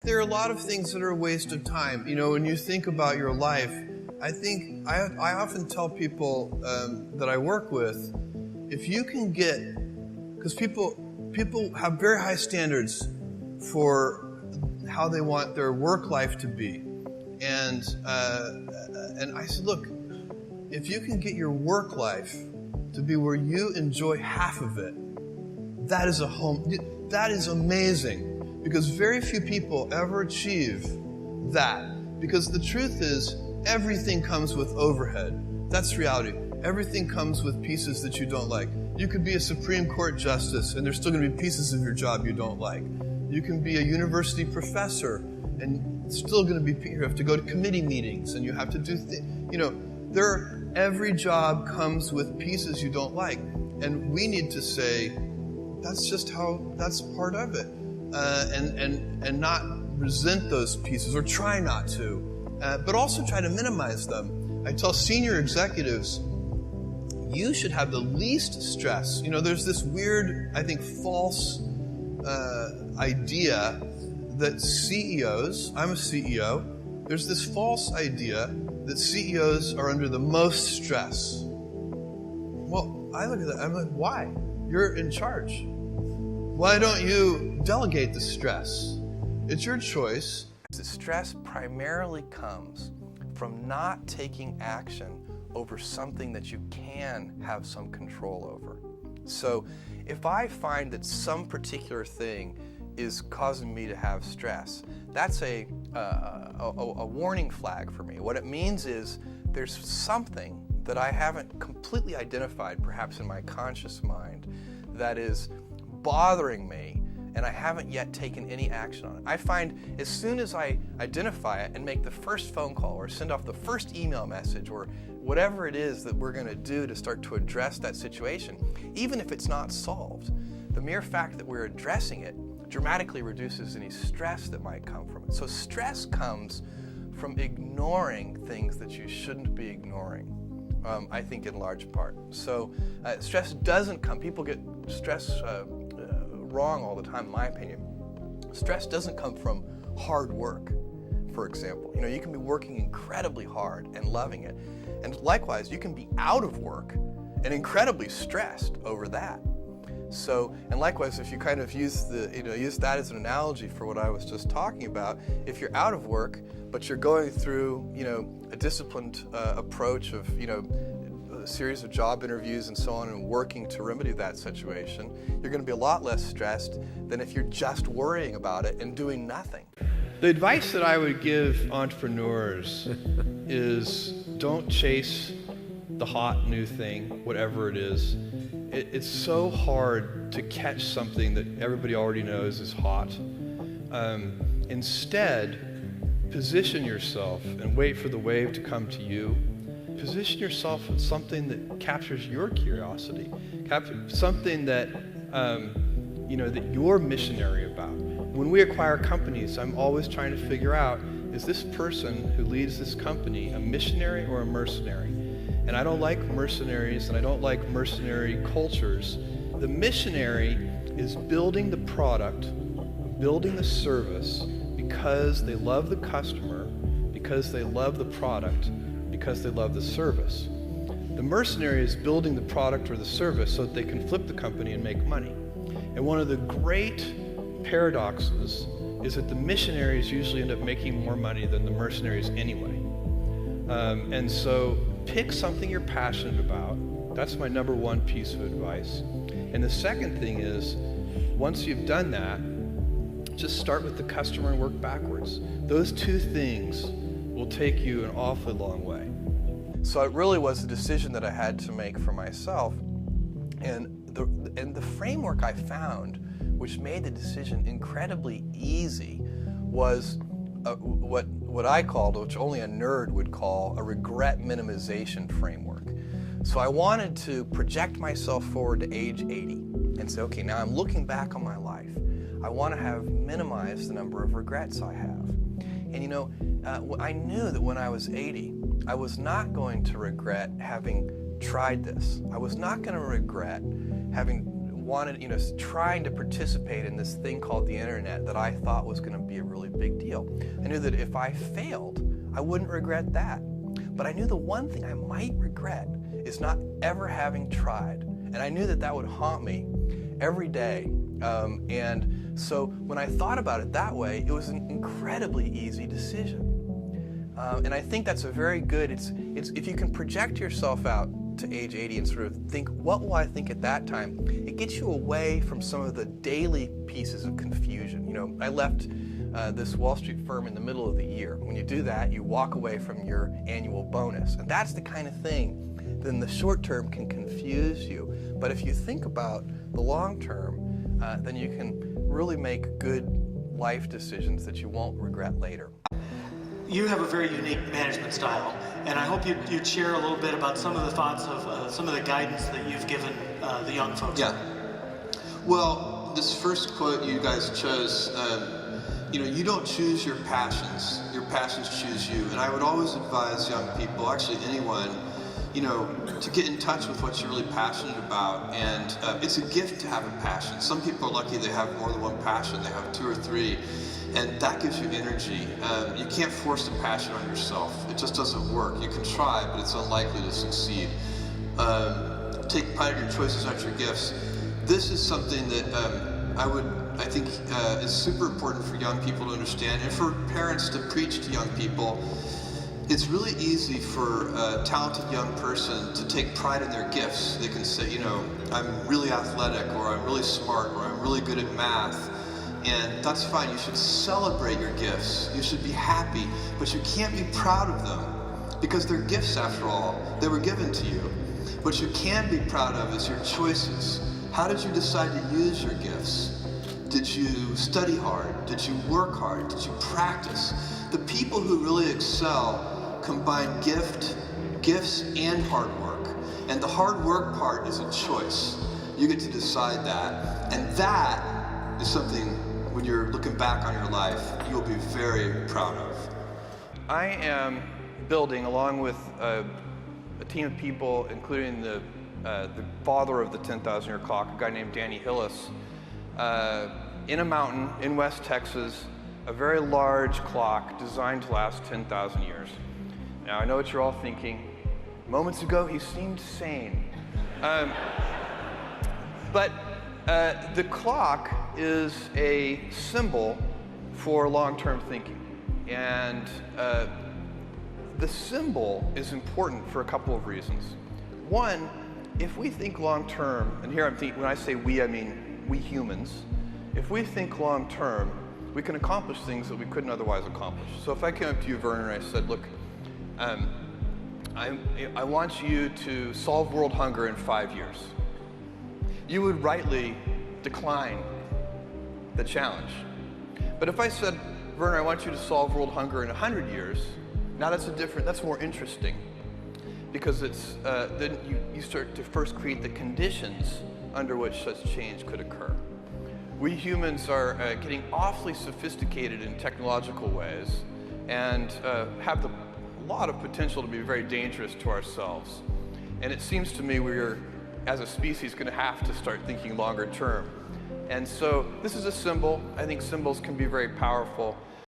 there are a lot of things that are a waste of time. You know, when you think about your life, I often tell people that I work with, if you can get, because people have very high standards for how they want their work life to be, and I said, look, if you can get your work life to be where you enjoy half of it, that is amazing, because very few people ever achieve that. Because the truth is, everything comes with overhead. That's reality. Everything comes with pieces that you don't like. You could be a Supreme Court justice, and there's still going to be pieces of your job you don't like. You can be a university professor, and it's still going to be, you have to go to committee meetings, and you have to do things. You know, every job comes with pieces you don't like. And we need to say, that's part of it. And not resent those pieces, or try not to, but also try to minimize them. I tell senior executives, you should have the least stress. You know, there's this weird, I think, false idea that CEOs, I'm a CEO, there's this false idea that CEOs are under the most stress. Well, I look at that, I'm like, why? You're in charge. Why don't you delegate the stress? It's your choice. The stress primarily comes from not taking action over something that you can have some control over. So if I find that some particular thing is causing me to have stress, that's a warning flag for me. What it means is there's something that I haven't completely identified, perhaps in my conscious mind, that is bothering me, and I haven't yet taken any action on it. I find as soon as I identify it and make the first phone call or send off the first email message or whatever it is that we're going to do to start to address that situation, even if it's not solved, the mere fact that we're addressing it dramatically reduces any stress that might come from it. So stress comes from ignoring things that you shouldn't be ignoring, I think, in large part. So stress doesn't come, people get stress wrong all the time, in my opinion. Stress doesn't come from hard work, for example. You know, you can be working incredibly hard and loving it. And likewise, you can be out of work and incredibly stressed over that. So, and likewise, if you kind of use that as an analogy for what I was just talking about, if you're out of work, but you're going through, a disciplined approach of, a series of job interviews and so on, and working to remedy that situation, you're going to be a lot less stressed than if you're just worrying about it and doing nothing. The advice that I would give entrepreneurs is don't chase the hot new thing, whatever it is. It's so hard to catch something that everybody already knows is hot. Instead, position yourself and wait for the wave to come to you. Position yourself with something that captures your curiosity, something that that you're missionary about. When we acquire companies, I'm always trying to figure out, is this person who leads this company a missionary or a mercenary? And I don't like mercenaries, and I don't like mercenary cultures. The missionary is building the product, building the service because they love the customer, because they love the product, because they love the service. The mercenary is building the product or the service so that they can flip the company and make money. And one of the great paradoxes is that the missionaries usually end up making more money than the mercenaries anyway. And so pick something you're passionate about. That's my number one piece of advice. And the second thing is, once you've done that, just start with the customer and work backwards. Those two things will take you an awfully long way. So it really was a decision that I had to make for myself. And the framework I found, which made the decision incredibly easy, was what I called, which only a nerd would call, a regret minimization framework. So I wanted to project myself forward to age 80 and say, okay, now I'm looking back on my life. I want to have minimized the number of regrets I have. And I knew that when I was 80, I was not going to regret having tried this. I was not going to regret having wanted, trying to participate in this thing called the internet that I thought was going to be a really big deal. I knew that if I failed, I wouldn't regret that. But I knew the one thing I might regret is not ever having tried. And I knew that that would haunt me every day. And so when I thought about it that way, it was an incredibly easy decision. And I think that's a very good, it's if you can project yourself out to age 80 and sort of think, what will I think at that time? It gets you away from some of the daily pieces of confusion. I left this Wall Street firm in the middle of the year. When you do that, you walk away from your annual bonus. And that's the kind of thing that in the short term can confuse you. But if you think about the long term, then you can really make good life decisions that you won't regret later. You have a very unique management style, and I hope you'd share a little bit about some of the thoughts of some of the guidance that you've given the young folks. Yeah. Well, this first quote you guys chose, you don't choose your passions choose you. And I would always advise young people, actually anyone, to get in touch with what you're really passionate about. And it's a gift to have a passion. Some people are lucky they have more than one passion. They have 2 or 3. And that gives you energy. You can't force a passion on yourself. It just doesn't work. You can try, but it's unlikely to succeed. Take pride in your choices, not your gifts. This is something that I think is super important for young people to understand, and for parents to preach to young people. It's really easy for a talented young person to take pride in their gifts. They can say, I'm really athletic, or I'm really smart, or I'm really good at math. And that's fine. You should celebrate your gifts. You should be happy, but you can't be proud of them because they're gifts after all. They were given to you. What you can be proud of is your choices. How did you decide to use your gifts? Did you study hard? Did you work hard? Did you practice? The people who really excel combine gifts and hard work. And the hard work part is a choice. You get to decide that. And that is something, when you're looking back on your life, you will be very proud of. I am building, along with a team of people, including the father of the 10,000-year clock, a guy named Danny Hillis, in a mountain in West Texas, a very large clock designed to last 10,000 years. Now, I know what you're all thinking. Moments ago, he seemed sane. But the clock is a symbol for long-term thinking. And the symbol is important for a couple of reasons. One, if we think long-term, and here I'm thinking, when I say we, I mean we humans. If we think long-term, we can accomplish things that we couldn't otherwise accomplish. So if I came up to you, Werner, and I said, look, I want you to solve world hunger in 5 years. You would rightly decline the challenge. But if I said, Werner, I want you to solve world hunger in 100 years, now that's more interesting, because it's then you start to first create the conditions under which such change could occur. We humans are getting awfully sophisticated in technological ways and have a lot of potential to be very dangerous to ourselves. And it seems to me we're, as a species, going to have to start thinking longer term. And so this is a symbol. I think symbols can be very powerful.